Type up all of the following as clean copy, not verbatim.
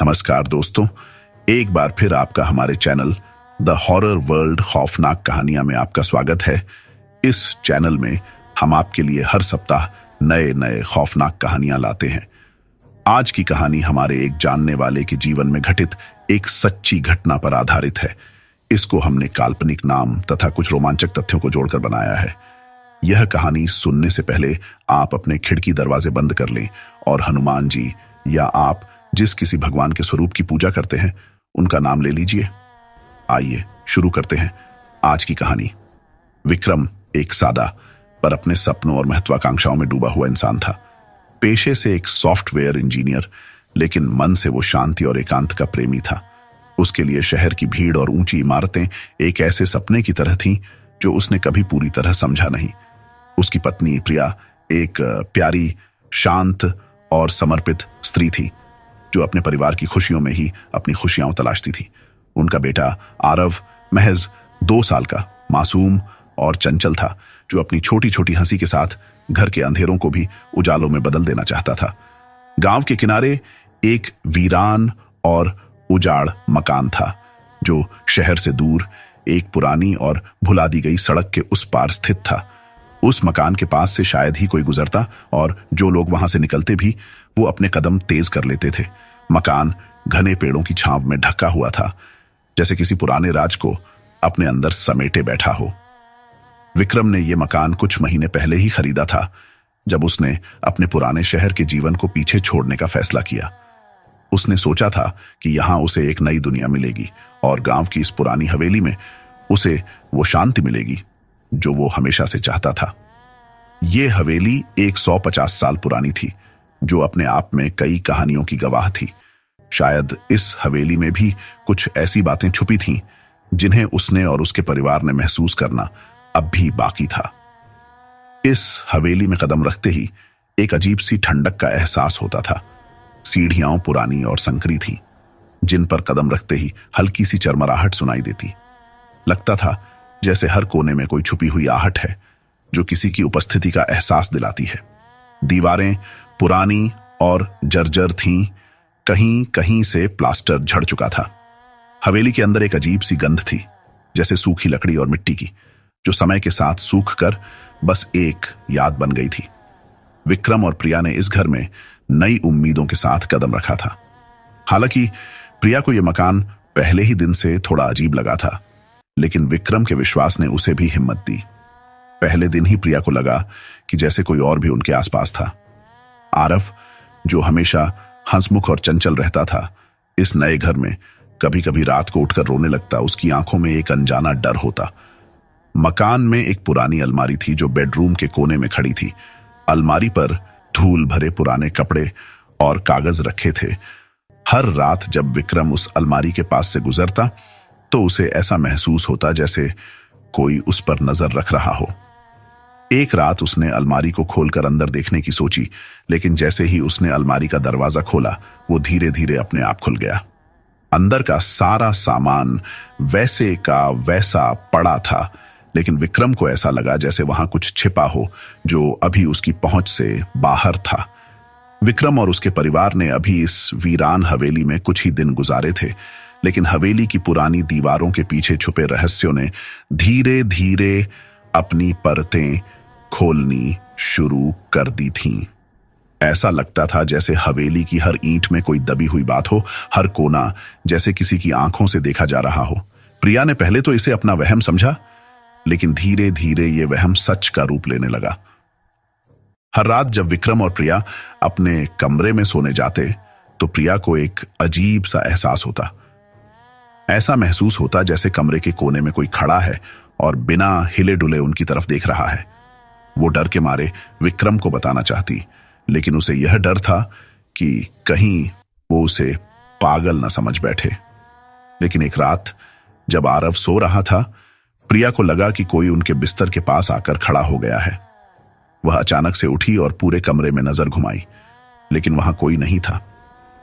नमस्कार दोस्तों, एक बार फिर आपका हमारे चैनल द हॉरर वर्ल्ड खौफनाक कहानियां में आपका स्वागत है। इस चैनल में हम आपके लिए हर सप्ताह नए नए खौफनाक कहानियां लाते हैं। आज की कहानी हमारे एक जानने वाले के जीवन में घटित एक सच्ची घटना पर आधारित है। इसको हमने काल्पनिक नाम तथा कुछ रोमांचक तथ्यों को जोड़कर बनाया है। यह कहानी सुनने से पहले आप अपने खिड़की दरवाजे बंद कर लें और हनुमान जी या आप जिस किसी भगवान के स्वरूप की पूजा करते हैं उनका नाम ले लीजिए। आइए शुरू करते हैं आज की कहानी। विक्रम एक सादा पर अपने सपनों और महत्वाकांक्षाओं में डूबा हुआ इंसान था। पेशे से एक सॉफ्टवेयर इंजीनियर, लेकिन मन से वो शांति और एकांत का प्रेमी था। उसके लिए शहर की भीड़ और ऊंची इमारतें एक ऐसे सपने की तरह थीं जो उसने कभी पूरी तरह समझा नहीं। उसकी पत्नी प्रिया एक प्यारी, शांत और समर्पित स्त्री थी जो अपने परिवार की खुशियों में ही अपनी खुशियां तलाशती थी। उनका बेटा आरव महज 2 साल का मासूम और चंचल था, जो अपनी छोटी छोटी हंसी के साथ घर के अंधेरों को भी उजालों में बदल देना चाहता था। गांव के किनारे एक वीरान और उजाड़ मकान था जो शहर से दूर एक पुरानी और भुला दी गई सड़क के उस पार स्थित था। उस मकान के पास से शायद ही कोई गुजरता और जो लोग वहां से निकलते भी वो अपने कदम तेज कर लेते थे। मकान घने पेड़ों की छांव में ढका हुआ था, जैसे किसी पुराने राज को अपने अंदर समेटे बैठा हो। विक्रम ने यह मकान कुछ महीने पहले ही खरीदा था, जब उसने अपने पुराने शहर के जीवन को पीछे छोड़ने का फैसला किया। उसने सोचा था कि यहां उसे एक नई दुनिया मिलेगी और गांव की इस पुरानी हवेली में उसे वो शांति मिलेगी जो वो हमेशा से चाहता था। ये हवेली 150 साल पुरानी थी, जो अपने आप में कई कहानियों की गवाह थी। शायद इस हवेली में भी कुछ ऐसी बातें छुपी थीं जिन्हें उसने और उसके परिवार ने महसूस करना अब भी बाकी था। इस हवेली में कदम रखते ही एक अजीब सी ठंडक का एहसास होता था। सीढ़ियां पुरानी और संकरी थीं, जिन पर कदम रखते ही हल्की सी चरमराहट सुनाई देती। लगता था जैसे हर कोने में कोई छुपी हुई आहट है जो किसी की उपस्थिति का एहसास दिलाती है। दीवारें पुरानी और जर्जर थीं, कहीं कहीं से प्लास्टर झड़ चुका था। हवेली के अंदर एक अजीब सी गंध थी, जैसे सूखी लकड़ी और मिट्टी की, जो समय के साथ सूख कर बस एक याद बन गई थी। विक्रम और प्रिया ने इस घर में नई उम्मीदों के साथ कदम रखा था। हालांकि प्रिया को यह मकान पहले ही दिन से थोड़ा अजीब लगा था, लेकिन विक्रम के विश्वास ने उसे भी हिम्मत दी। पहले दिन ही प्रिया को लगा कि जैसे कोई और भी उनके आसपास था। आरव, जो हमेशा हंसमुख और चंचल रहता था, इस नए घर में कभी कभी रात को उठकर रोने लगता। उसकी आंखों में एक अनजाना डर होता। मकान में एक पुरानी अलमारी थी जो बेडरूम के कोने में खड़ी थी। अलमारी पर धूल भरे पुराने कपड़े और कागज रखे थे। हर रात जब विक्रम उस अलमारी के पास से गुजरता तो उसे ऐसा महसूस होता जैसे कोई उस पर नजर रख रहा हो। एक रात उसने अलमारी को खोलकर अंदर देखने की सोची, लेकिन जैसे ही उसने अलमारी का दरवाजा खोला, वो धीरे धीरे अपने आप खुल गया। अंदर का सारा सामान वैसे का वैसा पड़ा था, लेकिन विक्रम को ऐसा लगा जैसे वहां कुछ छिपा हो जो अभी उसकी पहुंच से बाहर था। विक्रम और उसके परिवार ने अभी इस वीरान हवेली में कुछ ही दिन गुजारे थे, लेकिन हवेली की पुरानी दीवारों के पीछे छुपे रहस्यों ने धीरे धीरे अपनी परतें खोलनी शुरू कर दी थीं। ऐसा लगता था जैसे हवेली की हर ईंट में कोई दबी हुई बात हो, हर कोना जैसे किसी की आंखों से देखा जा रहा हो। प्रिया ने पहले तो इसे अपना वहम समझा, लेकिन धीरे धीरे ये वहम सच का रूप लेने लगा। हर रात जब विक्रम और प्रिया अपने कमरे में सोने जाते तो प्रिया को एक अजीब सा एहसास होता। ऐसा महसूस होता जैसे कमरे के कोने में कोई खड़ा है और बिना हिले डुले उनकी तरफ देख रहा है। वो डर के मारे विक्रम को बताना चाहती, लेकिन उसे यह डर था कि कहीं वो उसे पागल न समझ बैठे। लेकिन एक रात जब आरव सो रहा था, प्रिया को लगा कि कोई उनके बिस्तर के पास आकर खड़ा हो गया है। वह अचानक से उठी और पूरे कमरे में नजर घुमाई, लेकिन वहां कोई नहीं था।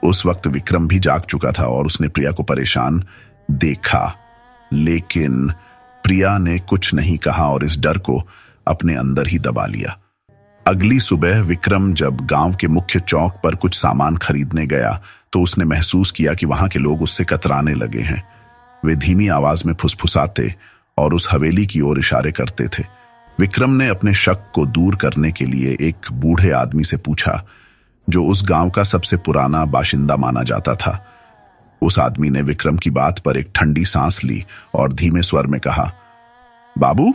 उस वक्त विक्रम भी जाग चुका था और उसने प्रिया को परेशान देखा, लेकिन प्रिया ने कुछ नहीं कहा और इस डर को अपने अंदर ही दबा लिया। अगली सुबह विक्रम जब गांव के मुख्य चौक पर कुछ सामान खरीदने गया तो उसने महसूस किया कि वहां के लोग उससे कतराने लगे हैं। वे धीमी आवाज में फुसफुसाते और उस हवेली की ओर इशारे करते थे। विक्रम ने अपने शक को दूर करने के लिए एक बूढ़े आदमी से पूछा, जो उस गांव का सबसे पुराना बाशिंदा माना जाता था। उस आदमी ने विक्रम की बात पर एक ठंडी सांस ली और धीमे स्वर में कहा, बाबू,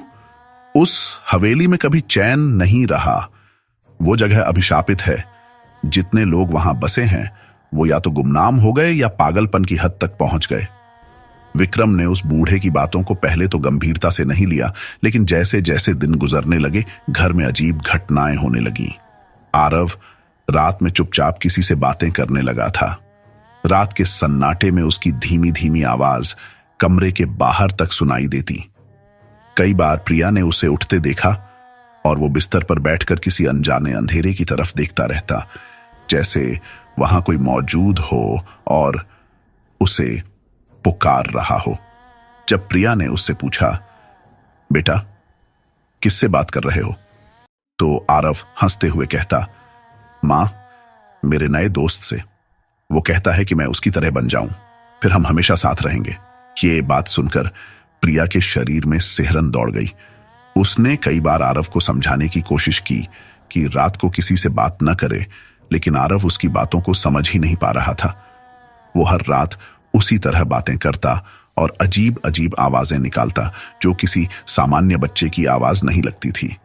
उस हवेली में कभी चैन नहीं रहा। वो जगह अभिशापित है। जितने लोग वहां बसे हैं वो या तो गुमनाम हो गए या पागलपन की हद तक पहुंच गए। विक्रम ने उस बूढ़े की बातों को पहले तो गंभीरता से नहीं लिया, लेकिन जैसे जैसे दिन गुजरने लगे घर में अजीब घटनाएं होने लगीं। आरव रात में चुपचाप किसी से बातें करने लगा था। रात के सन्नाटे में उसकी धीमी धीमी आवाज कमरे के बाहर तक सुनाई देती। कई बार प्रिया ने उसे उठते देखा और वो बिस्तर पर बैठकर किसी अनजाने अंधेरे की तरफ देखता रहता, जैसे वहां कोई मौजूद हो और उसे पुकार रहा हो। जब प्रिया ने उससे पूछा, बेटा किससे बात कर रहे हो, तो आरव हंसते हुए कहता, मां, मेरे नए दोस्त से। वो कहता है कि मैं उसकी तरह बन जाऊं, फिर हम हमेशा साथ रहेंगे। ये बात सुनकर प्रिया के शरीर में सिहरन दौड़ गई। उसने कई बार आरव को समझाने की कोशिश की कि रात को किसी से बात न करे, लेकिन आरव उसकी बातों को समझ ही नहीं पा रहा था। वो हर रात उसी तरह बातें करता और अजीब अजीब आवाजें निकालता, जो किसी सामान्य बच्चे की आवाज नहीं लगती थी।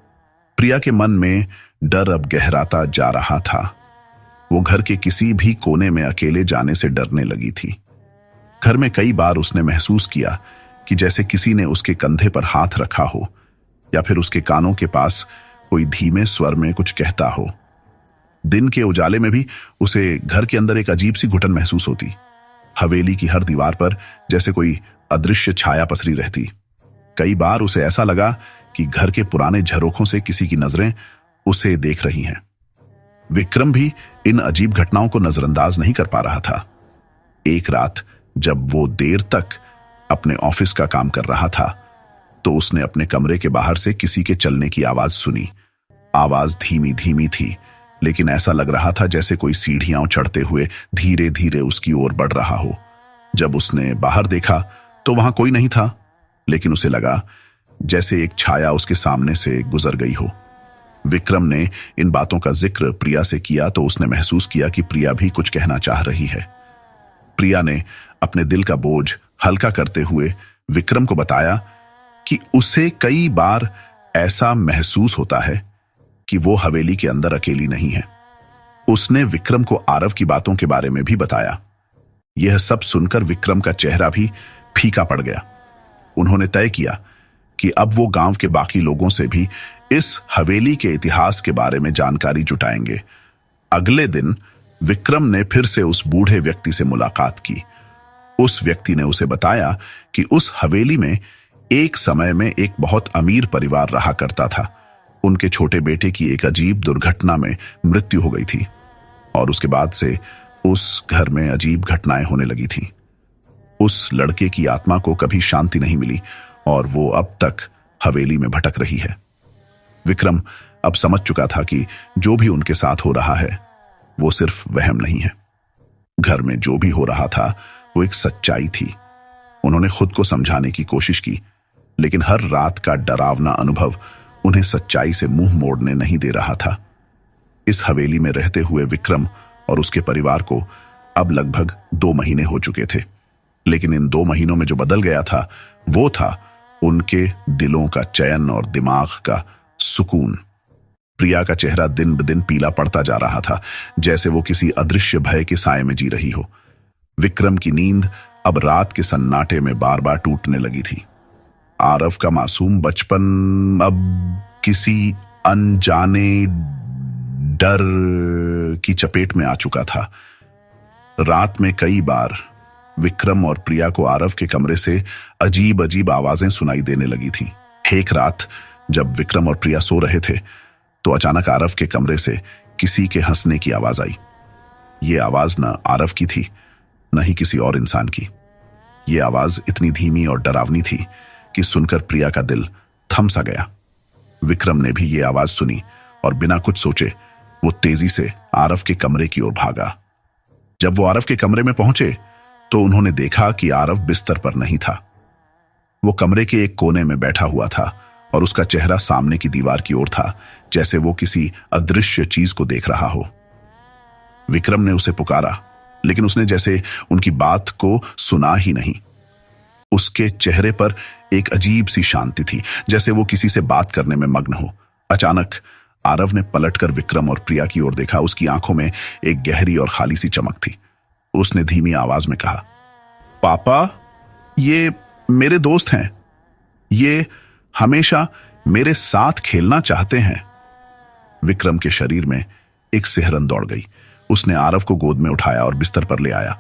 प्रिया के मन में डर अब गहराता जा रहा था। वो घर के किसी भी कोने में अकेले जाने से डरने लगी थी। घर में कई बार उसने महसूस किया कि जैसे किसी ने उसके कंधे पर हाथ रखा हो या फिर उसके कानों के पास कोई धीमे स्वर में कुछ कहता हो। दिन के उजाले में भी उसे घर के अंदर एक अजीब सी घुटन महसूस होती। हवेली की हर दीवार पर जैसे कोई अदृश्य छाया पसरी रहती। कई बार उसे ऐसा लगा कि घर के पुराने झरोखों से किसी की नजरें उसे देख रही हैं। विक्रम भी इन अजीब घटनाओं को नजरअंदाज नहीं कर पा रहा था। एक रात जब वो देर तक अपने ऑफिस का काम कर रहा था तो उसने अपने कमरे के बाहर से किसी के चलने की आवाज सुनी। आवाज धीमी धीमी थी, लेकिन ऐसा लग रहा था जैसे कोई सीढ़ियां चढ़ते हुए धीरे धीरे उसकी ओर बढ़ रहा हो। जब उसने बाहर देखा तो वहां कोई नहीं था, लेकिन उसे लगा जैसे एक छाया उसके सामने से गुजर गई हो। विक्रम ने इन बातों का जिक्र प्रिया से किया तो उसने महसूस किया कि प्रिया भी कुछ कहना चाह रही है। प्रिया ने अपने दिल का बोझ हल्का करते हुए विक्रम को बताया कि उसे कई बार ऐसा महसूस होता है कि वो हवेली के अंदर अकेली नहीं है। उसने विक्रम को आरव की बातों के बारे में भी बताया। यह सब सुनकर विक्रम का चेहरा भी फीका पड़ गया। उन्होंने तय किया कि अब वो गांव के बाकी लोगों से भी इस हवेली के इतिहास के बारे में जानकारी जुटाएंगे। अगले दिन विक्रम ने फिर से उस बूढ़े व्यक्ति से मुलाकात की। उस व्यक्ति ने उसे बताया कि उस हवेली में एक समय में एक बहुत अमीर परिवार रहा करता था। उनके छोटे बेटे की एक अजीब दुर्घटना में मृत्यु हो गई थी और उसके बाद से उस घर में अजीब घटनाएं होने लगी थी। उस लड़के की आत्मा को कभी शांति नहीं मिली और वो अब तक हवेली में भटक रही है। विक्रम अब समझ चुका था कि जो भी उनके साथ हो रहा है वो सिर्फ वहम नहीं है। घर में जो भी हो रहा था वो एक सच्चाई थी। उन्होंने खुद को समझाने की कोशिश की, लेकिन हर रात का डरावना अनुभव उन्हें सच्चाई से मुंह मोड़ने नहीं दे रहा था। इस हवेली में रहते हुए विक्रम और उसके परिवार को अब लगभग 2 महीने हो चुके थे, लेकिन इन 2 महीनों में जो बदल गया था वो था उनके दिलों का चैन और दिमाग का सुकून। प्रिया का चेहरा दिन ब दिन पीला पड़ता जा रहा था, जैसे वो किसी अदृश्य भय के साए में जी रही हो। विक्रम की नींद अब रात के सन्नाटे में बार बार टूटने लगी थी। आरव का मासूम बचपन अब किसी अनजाने डर की चपेट में आ चुका था। रात में कई बार विक्रम और प्रिया को आरव के कमरे से अजीब अजीब आवाजें सुनाई देने लगी थी। एक रात जब विक्रम और प्रिया सो रहे थे तो अचानक आरव के कमरे से किसी के हंसने की आवाज आई। ये आवाज न आरव की थी, न ही किसी और इंसान की। ये आवाज इतनी धीमी और डरावनी थी कि सुनकर प्रिया का दिल थम सा गया। विक्रम ने भी ये आवाज सुनी और बिना कुछ सोचे वो तेजी से आरव के कमरे की ओर भागा। जब वो आरव के कमरे में पहुंचे तो उन्होंने देखा कि आरव बिस्तर पर नहीं था। वो कमरे के एक कोने में बैठा हुआ था और उसका चेहरा सामने की दीवार की ओर था, जैसे वो किसी अदृश्य चीज को देख रहा हो। विक्रम ने उसे पुकारा, लेकिन उसने जैसे उनकी बात को सुना ही नहीं। उसके चेहरे पर एक अजीब सी शांति थी, जैसे वो किसी से बात करने में मग्न हो। अचानक आरव ने पलटकर विक्रम और प्रिया की ओर देखा। उसकी आंखों में एक गहरी और खाली सी चमक थी। उसने धीमी आवाज में कहा, पापा, ये मेरे दोस्त हैं। ये हमेशा मेरे साथ खेलना चाहते हैं। विक्रम के शरीर में एक सिहरन दौड़ गई। उसने आरव को गोद में उठाया और बिस्तर पर ले आया।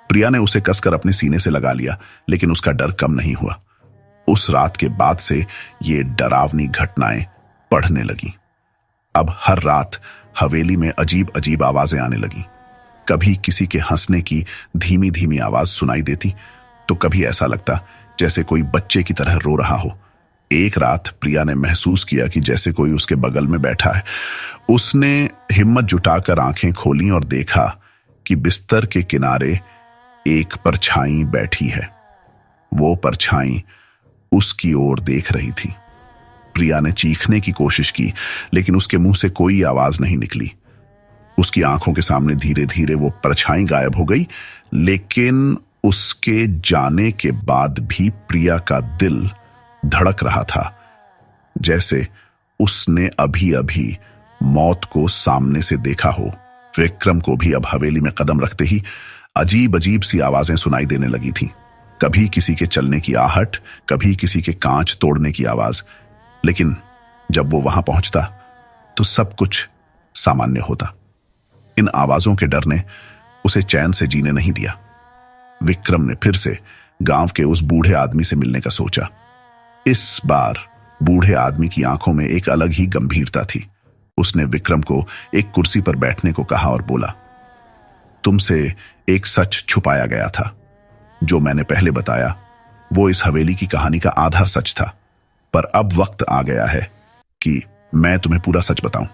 प्रिया ने उसे कसकर अपने सीने से लगा लिया, लेकिन उसका डर कम नहीं हुआ। उस रात के बाद से ये डरावनी घटनाएं बढ़ने लगी। अब हर रात हवेली में अजीब अजीब आवाजें आने लगी। कभी किसी के हंसने की धीमी धीमी आवाज सुनाई देती, तो कभी ऐसा लगता जैसे कोई बच्चे की तरह रो रहा हो। एक रात प्रिया ने महसूस किया कि जैसे कोई उसके बगल में बैठा है। उसने हिम्मत जुटाकर आंखें खोलीं और देखा कि बिस्तर के किनारे एक परछाई बैठी है। वो परछाई उसकी ओर देख रही थी। प्रिया ने चीखने की कोशिश की, लेकिन उसके मुंह से कोई आवाज नहीं निकली। उसकी आंखों के सामने धीरे धीरे वो परछाई गायब हो गई, लेकिन उसके जाने के बाद भी प्रिया का दिल धड़क रहा था, जैसे उसने अभी अभी मौत को सामने से देखा हो। विक्रम को भी अब हवेली में कदम रखते ही अजीब अजीब सी आवाजें सुनाई देने लगी थीं। कभी किसी के चलने की आहट, कभी किसी के कांच तोड़ने की आवाज। लेकिन जब वो वहां पहुंचता तो सब कुछ सामान्य होता। इन आवाजों के डर ने उसे चैन से जीने नहीं दिया। विक्रम ने फिर से गांव के उस बूढ़े आदमी से मिलने का सोचा। इस बार बूढ़े आदमी की आंखों में एक अलग ही गंभीरता थी। उसने विक्रम को एक कुर्सी पर बैठने को कहा और बोला, तुमसे एक सच छुपाया गया था। जो मैंने पहले बताया वो इस हवेली की कहानी का आधा सच था, पर अब वक्त आ गया है कि मैं तुम्हें पूरा सच बताऊं।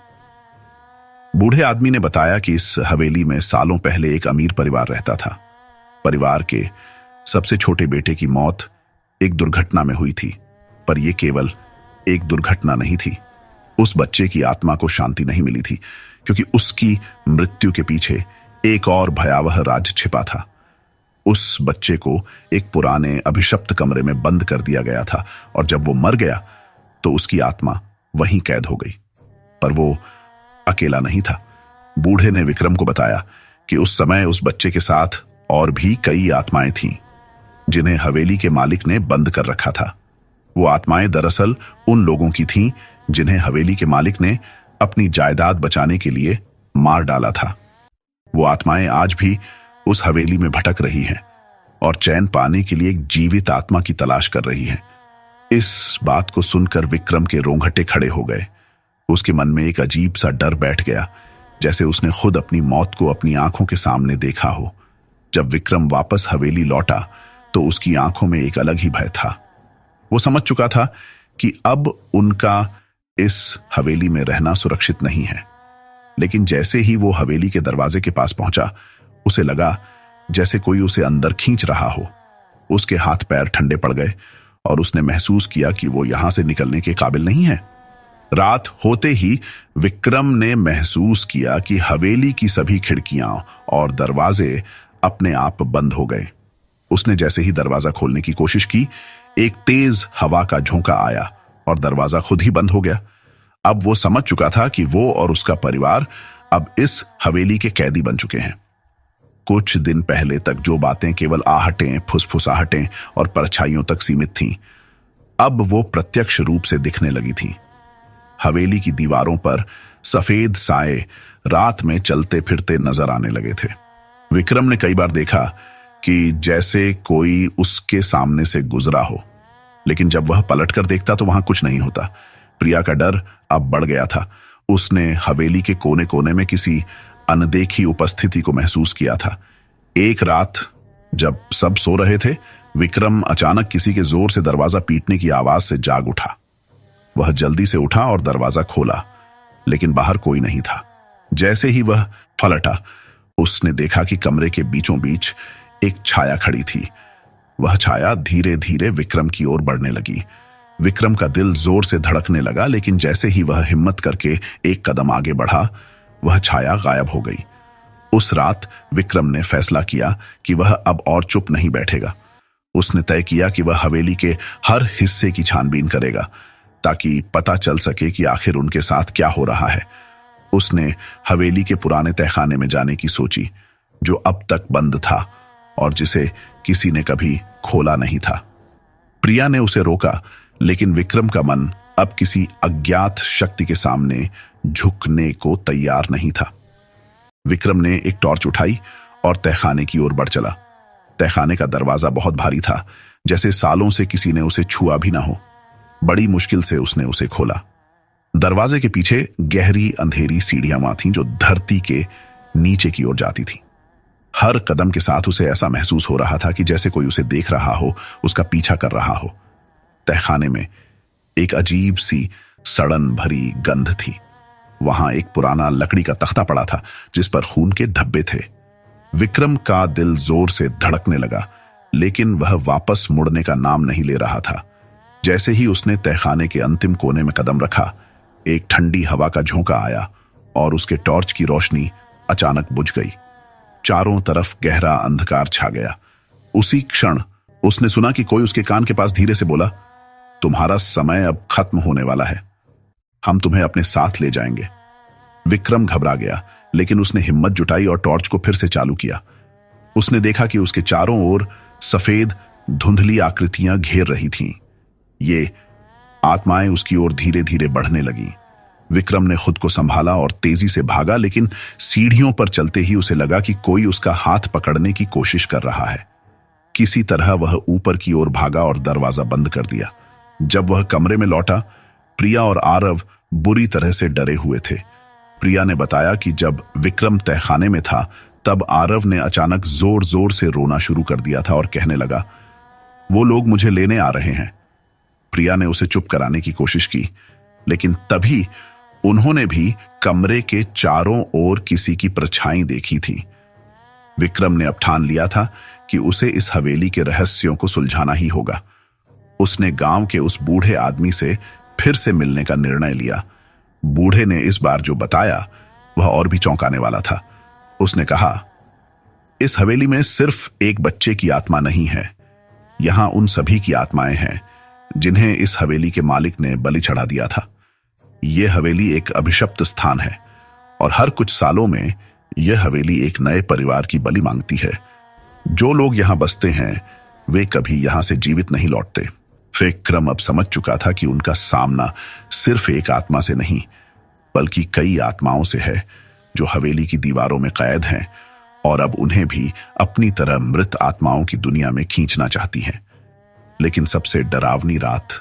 बूढ़े आदमी ने बताया कि इस हवेली में सालों पहले एक अमीर परिवार रहता था। परिवार के सबसे छोटे बेटे की मौत एक दुर्घटना में हुई थी, पर यह केवल एक दुर्घटना नहीं थी। उस बच्चे की आत्मा को शांति नहीं मिली थी, क्योंकि उसकी मृत्यु के पीछे एक और भयावह राज छिपा था। उस बच्चे को एक पुराने अभिशप्त कमरे में बंद कर दिया गया था, और जब वो मर गया तो उसकी आत्मा वहीं कैद हो गई। पर वो अकेला नहीं था। बूढ़े ने विक्रम को बताया कि उस समय उस बच्चे के साथ और भी कई आत्माएं थीं, जिन्हें हवेली के मालिक ने बंद कर रखा था। वो आत्माएं दरअसल उन लोगों की थीं जिन्हें हवेली के मालिक ने अपनी जायदाद बचाने के लिए मार डाला था। वो आत्माएं आज भी उस हवेली में भटक रही हैं और चैन पाने के लिए एक जीवित आत्मा की तलाश कर रही हैं। इस बात को सुनकर विक्रम के रोंगटे खड़े हो गए। उसके मन में एक अजीब सा डर बैठ गया, जैसे उसने खुद अपनी मौत को अपनी आंखों के सामने देखा हो। जब विक्रम वापस हवेली लौटा तो उसकी आंखों में एक अलग ही भय था। वो समझ चुका था कि अब उनका इस हवेली में रहना सुरक्षित नहीं है। लेकिन जैसे ही वो हवेली के दरवाजे के पास पहुंचा, उसे लगा जैसे कोई उसे अंदर खींच रहा हो। उसके हाथ पैर ठंडे पड़ गए और उसने महसूस किया कि वो यहां से निकलने के काबिल नहीं है। रात होते ही विक्रम ने महसूस किया कि हवेली की सभी खिड़कियां और दरवाजे अपने आप बंद हो गए। उसने जैसे ही दरवाजा खोलने की कोशिश की, एक तेज हवा का झोंका आया और दरवाजा खुद ही बंद हो गया। अब वो समझ चुका था कि वो और उसका परिवार अब इस हवेली के कैदी बन चुके हैं। कुछ दिन पहले तक जो बातें केवल आहटें, फुसफुसाहटें और परछाइयों तक सीमित थीं, अब वो प्रत्यक्ष रूप से दिखने लगी थीं। हवेली की दीवारों पर सफेद साए रात में चलते फिरते नजर आने लगे थे। विक्रम ने कई बार देखा कि जैसे कोई उसके सामने से गुजरा हो, लेकिन जब वह पलटकर देखता तो वहां कुछ नहीं होता। प्रिया का डर अब बढ़ गया था। उसने हवेली के कोने कोने में किसी अनदेखी उपस्थिति को महसूस किया था। एक रात जब सब सो रहे थे, विक्रम अचानक किसी के जोर से दरवाजा पीटने की आवाज से जाग उठा। वह जल्दी से उठा और दरवाजा खोला, लेकिन बाहर कोई नहीं था। जैसे ही वह पलटा, उसने देखा कि कमरे के बीचों बीच एक छाया खड़ी थी। वह छाया धीरे धीरे विक्रम की ओर बढ़ने लगी। विक्रम का दिल जोर से धड़कने लगा, लेकिन जैसे ही वह हिम्मत करके एक कदम आगे बढ़ा, वह छाया गायब हो गई। उस रात विक्रम ने फैसला किया कि वह अब और चुप नहीं बैठेगा। उसने तय किया कि वह हवेली के हर हिस्से की छानबीन करेगा, ताकि पता चल सके कि आखिर उनके साथ क्या हो रहा है। उसने हवेली के पुराने तहखाने में जाने की सोची, जो अब तक बंद था और जिसे किसी ने कभी खोला नहीं था। प्रिया ने उसे रोका, लेकिन विक्रम का मन अब किसी अज्ञात शक्ति के सामने झुकने को तैयार नहीं था। विक्रम ने एक टॉर्च उठाई और तहखाने की ओर बढ़ चला। तहखाने का दरवाजा बहुत भारी था, जैसे सालों से किसी ने उसे छुआ भी ना हो। बड़ी मुश्किल से उसने उसे खोला। दरवाजे के पीछे गहरी अंधेरी सीढ़ियां थीं, जो धरती के नीचे की ओर जाती थीं। हर कदम के साथ उसे ऐसा महसूस हो रहा था कि जैसे कोई उसे देख रहा हो, उसका पीछा कर रहा हो। तहखाने में एक अजीब सी सड़न भरी गंध थी। वहां एक पुराना लकड़ी का तख्ता पड़ा था, जिस पर खून के धब्बे थे। विक्रम का दिल जोर से धड़कने लगा, लेकिन वह वापस मुड़ने का नाम नहीं ले रहा था। जैसे ही उसने तहखाने के अंतिम कोने में कदम रखा, एक ठंडी हवा का झोंका आया और उसके टॉर्च की रोशनी अचानक बुझ गई। चारों तरफ गहरा अंधकार छा गया। उसी क्षण उसने सुना कि कोई उसके कान के पास धीरे से बोला, तुम्हारा समय अब खत्म होने वाला है, हम तुम्हें अपने साथ ले जाएंगे। विक्रम घबरा गया, लेकिन उसने हिम्मत जुटाई और टॉर्च को फिर से चालू किया। उसने देखा कि उसके चारों ओर सफेद धुंधली आकृतियां घेर रही थीं। ये आत्माएं उसकी ओर धीरे धीरे बढ़ने लगीं। विक्रम ने खुद को संभाला और तेजी से भागा, लेकिन सीढ़ियों पर चलते ही उसे लगा कि कोई उसका हाथ पकड़ने की कोशिश कर रहा है। किसी तरह वह ऊपर की ओर भागा और दरवाजा बंद कर दिया। जब वह कमरे में लौटा, प्रिया और आरव बुरी तरह से डरे हुए थे। प्रिया ने बताया कि जब विक्रम तहखाने में था, तब आरव ने अचानक जोर जोर से रोना शुरू कर दिया था और कहने लगा, वो लोग मुझे लेने आ रहे हैं। प्रिया ने उसे चुप कराने की कोशिश की, लेकिन तभी उन्होंने भी कमरे के चारों ओर किसी की परछाई देखी थी। विक्रम ने अब ठान लिया था कि उसे इस हवेली के रहस्यों को सुलझाना ही होगा। उसने गांव के उस बूढ़े आदमी से फिर से मिलने का निर्णय लिया। बूढ़े ने इस बार जो बताया वह और भी चौंकाने वाला था। उसने कहा, इस हवेली में सिर्फ एक बच्चे की आत्मा नहीं है, यहां उन सभी की आत्माएं हैं जिन्हें इस हवेली के मालिक ने बलि चढ़ा दिया था। यह हवेली एक अभिशप्त स्थान है और हर कुछ सालों में यह हवेली एक नए परिवार की बलि मांगती है। जो लोग यहां बसते हैं वे कभी यहां से जीवित नहीं लौटते। विक्रम अब समझ चुका था कि उनका सामना सिर्फ एक आत्मा से नहीं, बल्कि कई आत्माओं से है, जो हवेली की दीवारों में कैद हैं और अब उन्हें भी अपनी तरह मृत आत्माओं की दुनिया में खींचना चाहती हैं। लेकिन सबसे डरावनी रात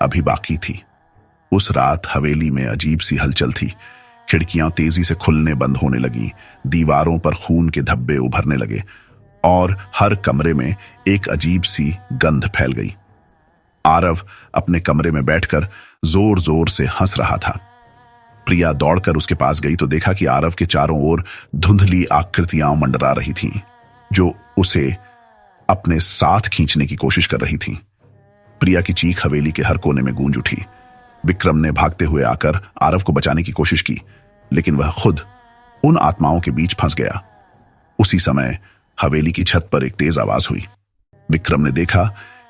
अभी बाकी थी। उस रात हवेली में अजीब सी हलचल थी। खिड़कियां तेजी से खुलने बंद होने लगी, दीवारों पर खून के धब्बे उभरने लगे और हर कमरे में एक अजीब सी गंध फैल गई। आरव अपने कमरे में बैठकर जोर जोर से हंस रहा था। प्रिया दौड़कर उसके पास गई तो देखा कि आरव के चारों ओर धुंधली आकृतियां मंडरा रही थीं, जो उसे अपने साथ खींचने की कोशिश कर रही थीं। प्रिया की चीख हवेली के हर कोने में गूंज उठी। विक्रम ने भागते हुए आकर आरव को बचाने की कोशिश की, लेकिन वह खुद उन आत्माओं के बीच फंस गया। उसी समय हवेली की छत पर एक तेज आवाज हुई। विक्रम ने देखा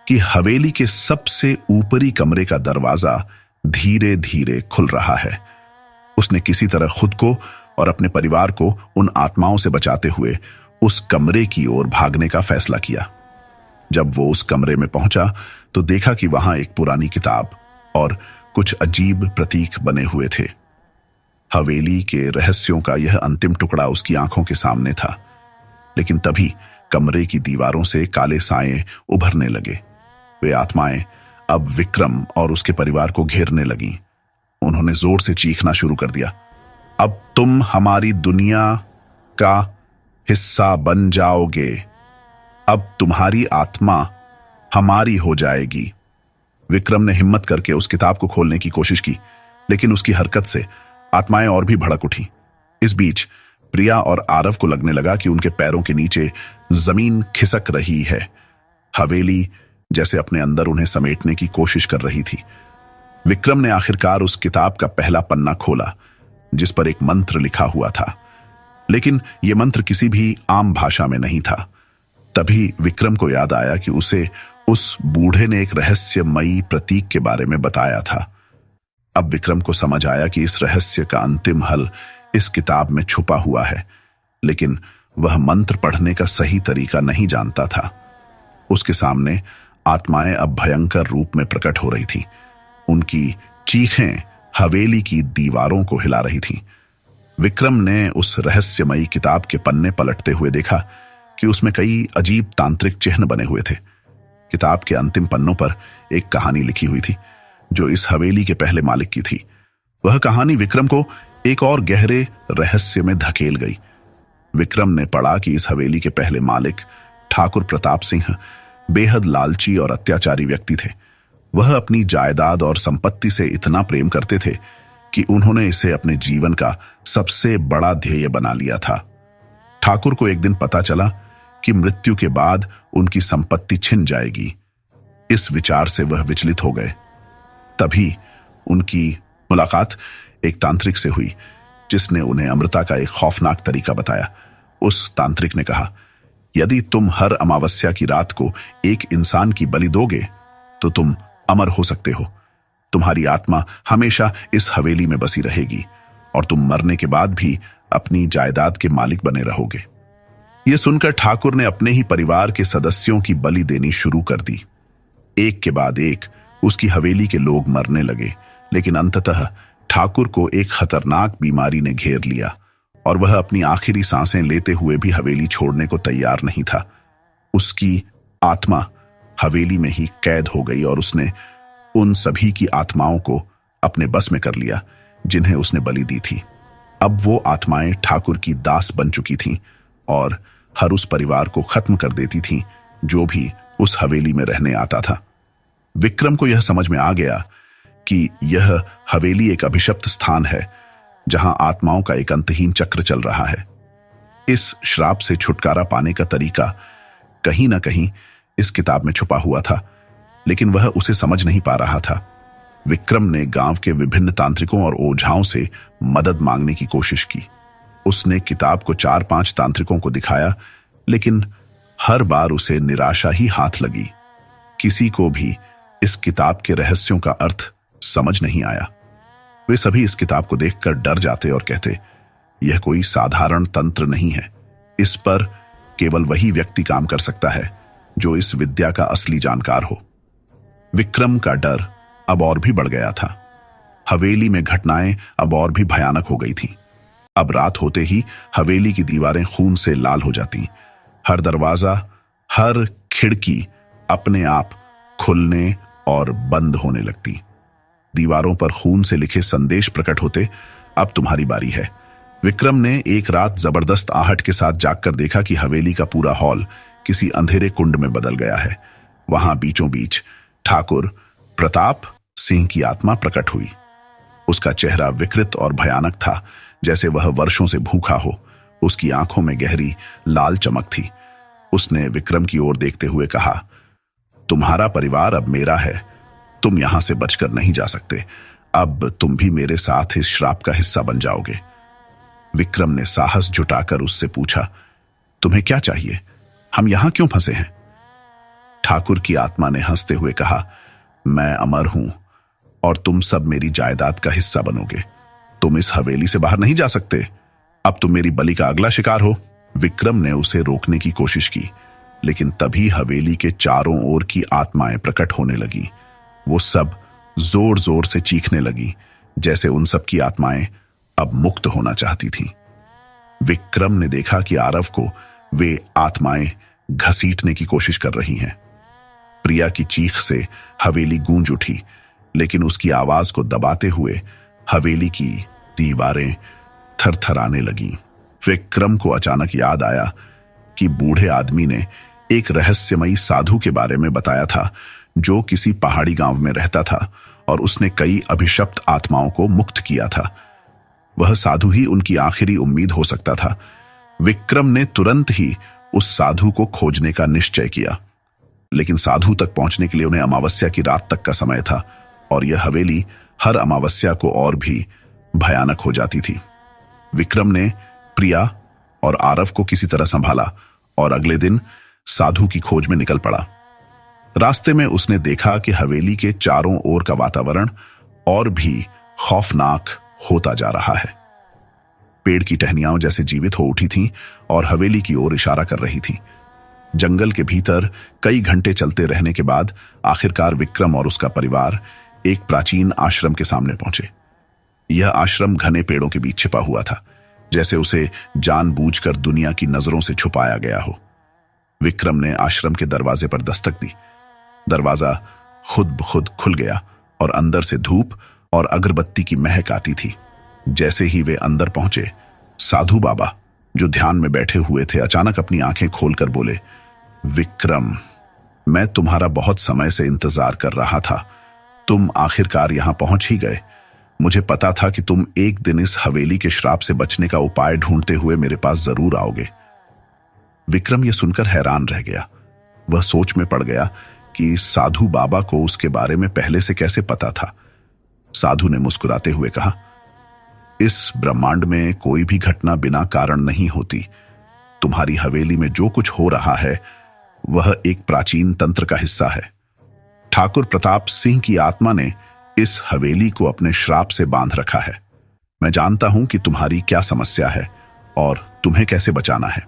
कि हवेली के सबसे ऊपरी कमरे का दरवाजा धीरे धीरे खुल रहा है। उसने किसी तरह खुद को और अपने परिवार को उन आत्माओं से बचाते हुए उस कमरे की ओर भागने का फैसला किया। जब वो उस कमरे में पहुंचा तो देखा कि वहां एक पुरानी किताब और कुछ अजीब प्रतीक बने हुए थे। हवेली के रहस्यों का यह अंतिम टुकड़ा उसकी आंखों के सामने था। लेकिन तभी कमरे की दीवारों से काले साए उभरने लगे। वे आत्माएं अब विक्रम और उसके परिवार को घेरने लगीं। उन्होंने जोर से चीखना शुरू कर दिया, अब तुम हमारी दुनिया का हिस्सा बन जाओगे, अब तुम्हारी आत्मा हमारी हो जाएगी। विक्रम ने हिम्मत करके उस किताब को खोलने की कोशिश की, लेकिन उसकी हरकत से आत्माएं और भी भड़क उठी। इस बीच प्रिया और आरव को लगने लगा कि उनके पैरों के नीचे जमीन खिसक रही है। हवेली जैसे अपने अंदर उन्हें समेटने की कोशिश कर रही थी। विक्रम ने आखिरकार उस किताब का पहला पन्ना खोला जिस पर एक मंत्र लिखा हुआ था, लेकिन यह मंत्र किसी भी आम भाषा में नहीं था। तभी विक्रम को याद आया कि उसे उस बूढ़े ने एक रहस्यमयी प्रतीक के बारे में बताया था। अब विक्रम को समझ आया कि इस रहस्य का अंतिम हल इस किताब में छुपा हुआ है, लेकिन वह मंत्र पढ़ने का सही तरीका नहीं जानता था। उसके सामने आत्माएं अब भयंकर रूप में प्रकट हो रही थीं। उनकी चीखें हवेली की दीवारों को हिला रही थीं। विक्रम ने उस रहस्यमयी किताब के पन्ने पलटते हुए देखा कि उसमें कई अजीब तांत्रिक चिन्ह बने हुए थे। किताब के अंतिम पन्नों पर एक कहानी लिखी हुई थी जो इस हवेली के पहले मालिक की थी। वह कहानी विक्रम को एक और गहरे रहस्य में धकेल गई। विक्रम ने पढ़ा कि इस हवेली के पहले मालिक ठाकुर प्रताप सिंह बेहद लालची और अत्याचारी व्यक्ति थे। वह अपनी जायदाद और संपत्ति से इतना प्रेम करते थे कि उन्होंने इसे अपने जीवन का सबसे बड़ा ध्येय बना लिया था। ठाकुर को एक दिन पता चला कि मृत्यु के बाद उनकी संपत्ति छिन जाएगी। इस विचार से वह विचलित हो गए। तभी उनकी मुलाकात एक तांत्रिक से हुई जिसने उन्हें अमृता का एक खौफनाक तरीका बताया। उस तांत्रिक ने कहा, यदि तुम हर अमावस्या की रात को एक इंसान की बलि दोगे तो तुम अमर हो सकते हो। तुम्हारी आत्मा हमेशा इस हवेली में बसी रहेगी और तुम मरने के बाद भी अपनी जायदाद के मालिक बने रहोगे। यह सुनकर ठाकुर ने अपने ही परिवार के सदस्यों की बलि देनी शुरू कर दी। एक के बाद एक उसकी हवेली के लोग मरने लगे, लेकिन अंततः ठाकुर को एक खतरनाक बीमारी ने घेर लिया और वह अपनी आखिरी सांसें लेते हुए भी हवेली छोड़ने को तैयार नहीं था। उसकी आत्मा हवेली में ही कैद हो गई और उसने उन सभी की आत्माओं को अपने बस में कर लिया जिन्हें उसने बलि दी थी। अब वो आत्माएं ठाकुर की दास बन चुकी थीं और हर उस परिवार को खत्म कर देती थीं जो भी उस हवेली में रहने आता था। विक्रम को यह समझ में आ गया कि यह हवेली एक अभिशप्त स्थान है जहां आत्माओं का एक अंतहीन चक्र चल रहा है। इस श्राप से छुटकारा पाने का तरीका कहीं ना कहीं इस किताब में छुपा हुआ था, लेकिन वह उसे समझ नहीं पा रहा था। विक्रम ने गांव के विभिन्न तांत्रिकों और ओझाओं से मदद मांगने की कोशिश की। उसने किताब को 4-5 तांत्रिकों को दिखाया, लेकिन हर बार उसे निराशा ही हाथ लगी। किसी को भी इस किताब के रहस्यों का अर्थ समझ नहीं आया। वे सभी इस किताब को देखकर डर जाते और कहते, यह कोई साधारण तंत्र नहीं है। इस पर केवल वही व्यक्ति काम कर सकता है जो इस विद्या का असली जानकार हो। विक्रम का डर अब और भी बढ़ गया था। हवेली में घटनाएं अब और भी भयानक हो गई थीं। अब रात होते ही हवेली की दीवारें खून से लाल हो जाती। हर दरवाजा, हर खिड़की अपने आप खुलने और बंद होने लगती। दीवारों पर खून से लिखे संदेश प्रकट होते, अब तुम्हारी बारी है। विक्रम ने एक रात जबरदस्त आहट के साथ जागकर देखा कि हवेली का पूरा हॉल किसी अंधेरे कुंड में बदल गया है। वहां बीचों बीच ठाकुर प्रताप सिंह की आत्मा प्रकट हुई। उसका चेहरा विकृत और भयानक था, जैसे वह वर्षों से भूखा हो। उसकी आंखों में गहरी लाल चमक थी। उसने विक्रम की ओर देखते हुए कहा, तुम्हारा परिवार अब मेरा है। तुम यहां से बचकर नहीं जा सकते। अब तुम भी मेरे साथ इस श्राप का हिस्सा बन जाओगे। विक्रम ने साहस जुटाकर उससे पूछा, तुम्हें क्या चाहिए? हम यहां क्यों फंसे हैं? ठाकुर की आत्मा ने हंसते हुए कहा, मैं अमर हूं और तुम सब मेरी जायदाद का हिस्सा बनोगे। तुम इस हवेली से बाहर नहीं जा सकते। अब तुम मेरी बलि का अगला शिकार हो। विक्रम ने उसे रोकने की कोशिश की, लेकिन तभी हवेली के चारों ओर की आत्माएं प्रकट होने लगी। वो सब जोर जोर से चीखने लगी, जैसे उन सब की आत्माएं अब मुक्त होना चाहती थीं। विक्रम ने देखा कि आरव को वे आत्माएं घसीटने की कोशिश कर रही हैं। प्रिया की चीख से हवेली गूंज उठी, लेकिन उसकी आवाज को दबाते हुए हवेली की दीवारें थरथराने लगीं। विक्रम को अचानक याद आया कि बूढ़े आदमी ने एक रहस्यमयी साधु के बारे में बताया था जो किसी पहाड़ी गांव में रहता था और उसने कई अभिशप्त आत्माओं को मुक्त किया था। वह साधु ही उनकी आखिरी उम्मीद हो सकता था। विक्रम ने तुरंत ही उस साधु को खोजने का निश्चय किया, लेकिन साधु तक पहुंचने के लिए उन्हें अमावस्या की रात तक का समय था, और यह हवेली हर अमावस्या को और भी भयानक हो जाती थी। विक्रम ने प्रिया और आरव को किसी तरह संभाला और अगले दिन साधु की खोज में निकल पड़ा। रास्ते में उसने देखा कि हवेली के चारों ओर का वातावरण और भी खौफनाक होता जा रहा है। पेड़ की टहनियां जैसे जीवित हो उठी थीं और हवेली की ओर इशारा कर रही थीं। जंगल के भीतर कई घंटे चलते रहने के बाद आखिरकार विक्रम और उसका परिवार एक प्राचीन आश्रम के सामने पहुंचे। यह आश्रम घने पेड़ों के बीच छिपा हुआ था, जैसे उसे जानबूझकर दुनिया की नजरों से छुपाया गया हो। विक्रम ने आश्रम के दरवाजे पर दस्तक दी। दरवाजा खुद ब खुद खुल गया और अंदर से धूप और अगरबत्ती की महक आती थी। जैसे ही वे अंदर पहुंचे, साधु बाबा जो ध्यान में बैठे हुए थे अचानक अपनी आंखें खोलकर बोले, विक्रम, मैं तुम्हारा बहुत समय से इंतजार कर रहा था। तुम आखिरकार यहां पहुंच ही गए। मुझे पता था कि तुम एक दिन इस हवेली के श्राप से बचने का उपाय ढूंढते हुए मेरे पास जरूर आओगे। विक्रम यह सुनकर हैरान रह गया। वह सोच में पड़ गया कि साधु बाबा को उसके बारे में पहले से कैसे पता था। साधु ने मुस्कुराते हुए कहा, इस ब्रह्मांड में कोई भी घटना बिना कारण नहीं होती। तुम्हारी हवेली में जो कुछ हो रहा है वह एक प्राचीन तंत्र का हिस्सा है। ठाकुर प्रताप सिंह की आत्मा ने इस हवेली को अपने श्राप से बांध रखा है। मैं जानता हूं कि तुम्हारी क्या समस्या है और तुम्हें कैसे बचाना है।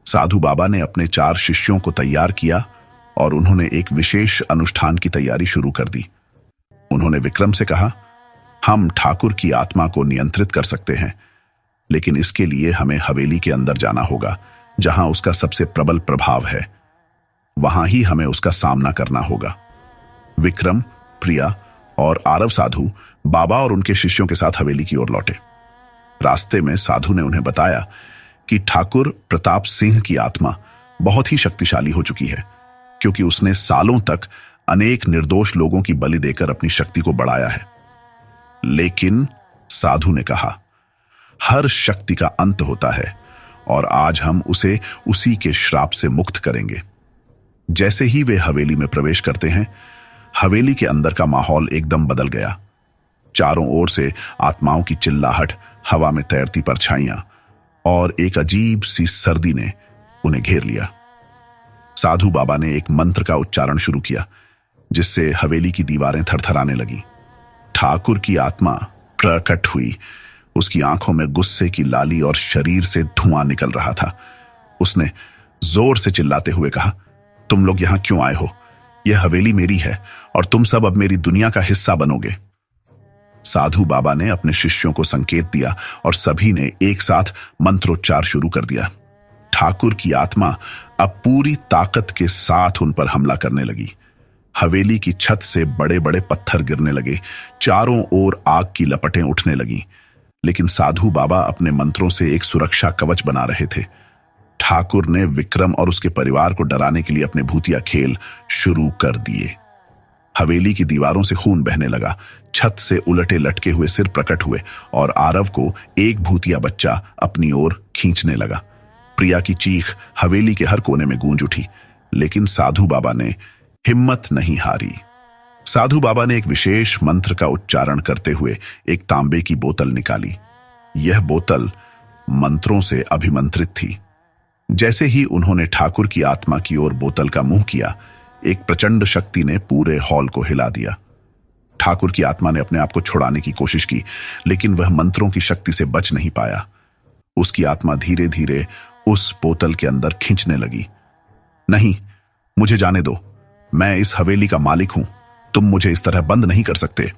साधु बाबा ने अपने 4 शिष्यों को तैयार किया और उन्होंने एक विशेष अनुष्ठान की तैयारी शुरू कर दी। उन्होंने विक्रम से कहा, हम ठाकुर की आत्मा को नियंत्रित कर सकते हैं, लेकिन इसके लिए हमें हवेली के अंदर जाना होगा, जहां उसका सबसे प्रबल प्रभाव है। वहां ही हमें उसका सामना करना होगा। विक्रम, प्रिया और आरव साधु बाबा और उनके शिष्यों के साथ हवेली की ओर लौटे। रास्ते में साधु ने उन्हें बताया कि ठाकुर प्रताप सिंह की आत्मा बहुत ही शक्तिशाली हो चुकी है, क्योंकि उसने सालों तक अनेक निर्दोष लोगों की बलि देकर अपनी शक्ति को बढ़ाया है। लेकिन साधु ने कहा, हर शक्ति का अंत होता है और आज हम उसे उसी के श्राप से मुक्त करेंगे। जैसे ही वे हवेली में प्रवेश करते हैं, हवेली के अंदर का माहौल एकदम बदल गया। चारों ओर से आत्माओं की चिल्लाहट, हवा में तैरती परछाइयां और एक अजीब सी सर्दी ने उन्हें घेर लिया। साधु बाबा ने एक मंत्र का उच्चारण शुरू किया, जिससे हवेली की दीवारें थरथराने लगी। ठाकुर की आत्मा प्रकट हुई। उसकी आंखों में गुस्से की लाली और शरीर से धुआं निकल रहा था। उसने जोर से चिल्लाते हुए कहा, तुम लोग यहां क्यों आए हो? यह हवेली मेरी है और तुम सब अब मेरी दुनिया का हिस्सा बनोगे। साधु बाबा ने अपने शिष्यों को संकेत दिया और सभी ने एक साथ मंत्रोच्चार शुरू कर दिया। ठाकुर की आत्मा अब पूरी ताकत के साथ उन पर हमला करने लगी। हवेली की छत से बड़े बड़े पत्थर गिरने लगे। चारों ओर आग की लपटें उठने लगीं, लेकिन साधु बाबा अपने मंत्रों से एक सुरक्षा कवच बना रहे थे। ठाकुर ने विक्रम और उसके परिवार को डराने के लिए अपने भूतिया खेल शुरू कर दिए। हवेली की दीवारों से खून बहने लगा। छत से उलटे लटके हुए सिर प्रकट हुए और आरव को एक भूतिया बच्चा अपनी ओर खींचने लगा। प्रिया की चीख हवेली के हर कोने में गूंज उठी, लेकिन साधु बाबा ने हिम्मत नहीं हारी। साधु बाबा ने एक विशेष मंत्र का उच्चारण करते हुए एक तांबे की बोतल निकाली। यह बोतल मंत्रों से अभिमंत्रित थी। जैसे ही उन्होंने ठाकुर की आत्मा की ओर बोतल का मुंह किया, एक प्रचंड शक्ति ने पूरे हॉल को हिला दिया। ठाकुर की आत्मा ने अपने आप को छुड़ाने की कोशिश की, लेकिन वह मंत्रों की शक्ति से बच नहीं पाया। उसकी आत्मा धीरे धीरे उस बोतल के अंदर खींचने लगी। नहीं, मुझे जाने दो। मैं इस हवेली का मालिक हूं। तुम मुझे इस तरह बंद नहीं कर सकते।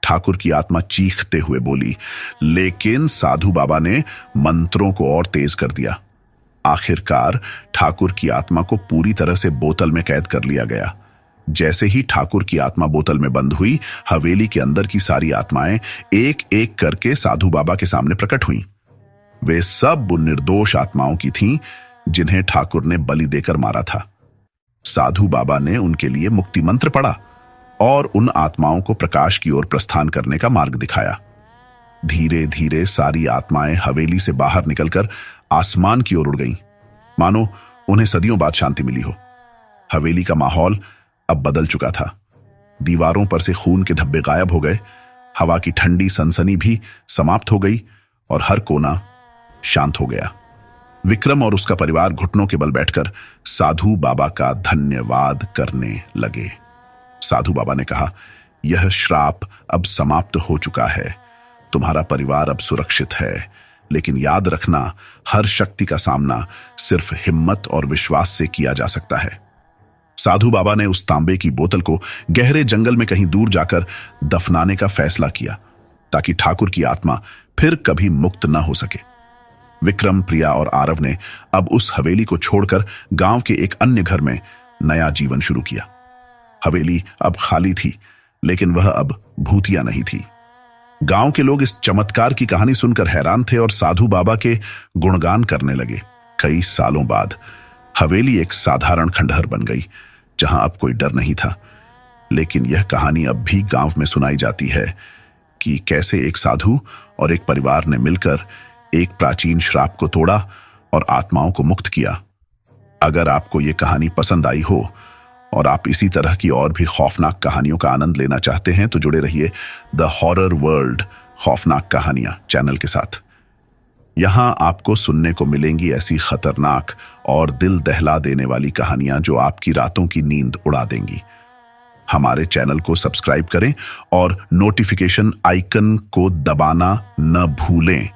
ठाकुर की आत्मा चीखते हुए बोली, लेकिन साधु बाबा ने मंत्रों को और तेज कर दिया। आखिरकार ठाकुर की आत्मा को पूरी तरह से बोतल में कैद कर लिया गया। जैसे ही ठाकुर की आत्मा बोतल में बंद हुई, हवेली के अंदर की सारी आत्माएं एक एक करके साधु बाबा के सामने प्रकट हुईं। वे सब उन निर्दोष आत्माओं की थीं जिन्हें ठाकुर ने बलि देकर मारा था। साधु बाबा ने उनके लिए मुक्ति मंत्र पढ़ा और उन आत्माओं को प्रकाश की ओर प्रस्थान करने का मार्ग दिखाया। धीरे धीरे सारी आत्माएं हवेली से बाहर निकलकर आसमान की ओर उड़ गईं, मानो उन्हें सदियों बाद शांति मिली हो। हवेली का माहौल अब बदल चुका था। दीवारों पर से खून के धब्बे गायब हो गए, हवा की ठंडी सनसनी भी समाप्त हो गई और हर कोना शांत हो गया। विक्रम और उसका परिवार घुटनों के बल बैठकर साधु बाबा का धन्यवाद करने लगे। साधु बाबा ने कहा, यह श्राप अब समाप्त हो चुका है। तुम्हारा परिवार अब सुरक्षित है, लेकिन याद रखना, हर शक्ति का सामना सिर्फ हिम्मत और विश्वास से किया जा सकता है। साधु बाबा ने उस तांबे की बोतल को गहरे जंगल में कहीं दूर जाकर दफनाने का फैसला किया, ताकि ठाकुर की आत्मा फिर कभी मुक्त न हो सके। विक्रम, प्रिया और आरव ने अब उस हवेली को छोड़कर गांव के एक अन्य घर में नया जीवन शुरू किया। हवेली अब खाली थी, लेकिन वह अब भूतिया नहीं थी। गांव के लोग इस चमत्कार की कहानी सुनकर हैरान थे और साधु बाबा के गुणगान करने लगे। कई सालों बाद हवेली एक साधारण खंडहर बन गई, जहां अब कोई डर नहीं था। लेकिन यह कहानी अब भी गांव में सुनाई जाती है कि कैसे एक साधु और एक परिवार ने मिलकर एक प्राचीन श्राप को तोड़ा और आत्माओं को मुक्त किया। अगर आपको यह कहानी पसंद आई हो और आप इसी तरह की और भी खौफनाक कहानियों का आनंद लेना चाहते हैं, तो जुड़े रहिए द हॉरर वर्ल्ड खौफनाक कहानियां चैनल के साथ। यहां आपको सुनने को मिलेंगी ऐसी खतरनाक और दिल दहला देने वाली कहानियां जो आपकी रातों की नींद उड़ा देंगी। हमारे चैनल को सब्सक्राइब करें और नोटिफिकेशन आइकन को दबाना न भूलें,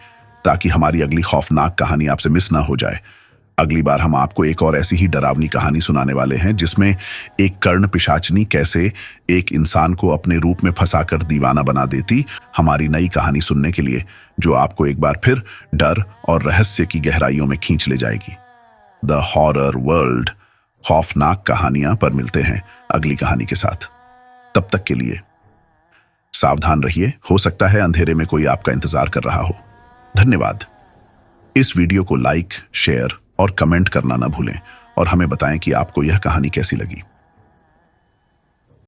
ताकि हमारी अगली खौफनाक कहानी आपसे मिस ना हो जाए। अगली बार हम आपको एक और ऐसी ही डरावनी कहानी सुनाने वाले हैं, जिसमें एक कर्ण पिशाचनी कैसे एक इंसान को अपने रूप में फंसाकर दीवाना बना देती। हमारी नई कहानी सुनने के लिए, जो आपको एक बार फिर डर और रहस्य की गहराइयों में खींच ले जाएगी। द हॉरर वर्ल्ड खौफनाक कहानियां पर मिलते हैं अगली कहानी के साथ। तब तक के लिए सावधान रहिए, हो सकता है अंधेरे में कोई आपका इंतजार कर रहा हो। धन्यवाद। इस वीडियो को लाइक, शेयर और कमेंट करना ना भूलें और हमें बताएं कि आपको यह कहानी कैसी लगी।